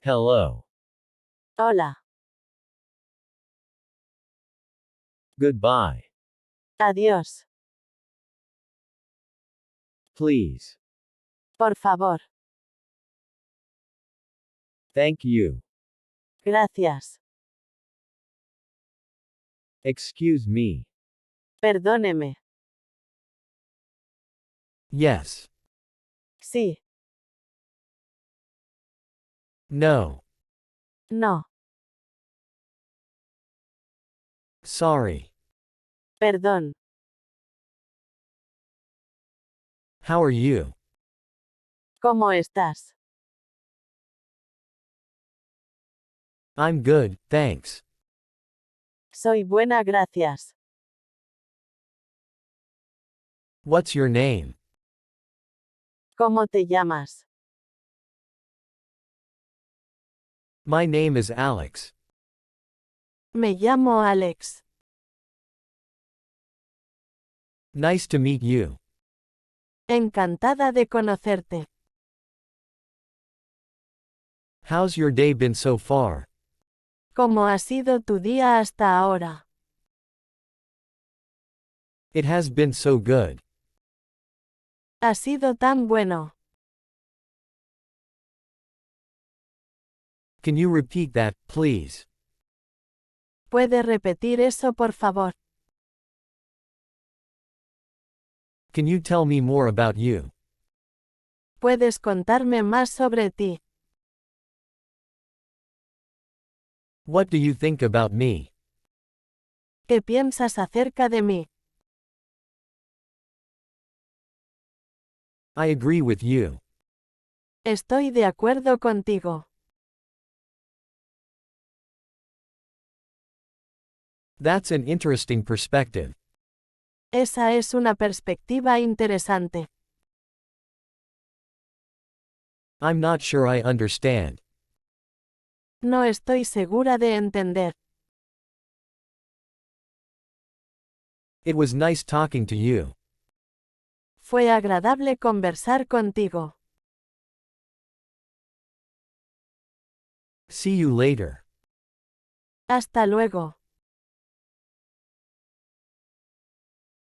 Hello. Hola. Goodbye. Adiós. Please. Por favor. Thank you. Gracias. Excuse me. Perdóneme. Yes. Sí. No. No. Sorry. Perdón. How are you? ¿Cómo estás? I'm good, thanks. Soy buena, gracias. What's your name? ¿Cómo te llamas? My name is Alex. Me llamo Alex. Nice to meet you. Encantada de conocerte. How's your day been so far? ¿Cómo ha sido tu día hasta ahora? It has been so good. Ha sido tan bueno. Can you repeat that, please? ¿Puede repetir eso, por favor? Can you tell me more about you? ¿Puedes contarme más sobre ti? What do you think about me? ¿Qué piensas acerca de mí? I agree with you. Estoy de acuerdo contigo. That's an interesting perspective. Esa es una perspectiva interesante. I'm not sure I understand. No estoy segura de entender. It was nice talking to you. Fue agradable conversar contigo. See you later. Hasta luego.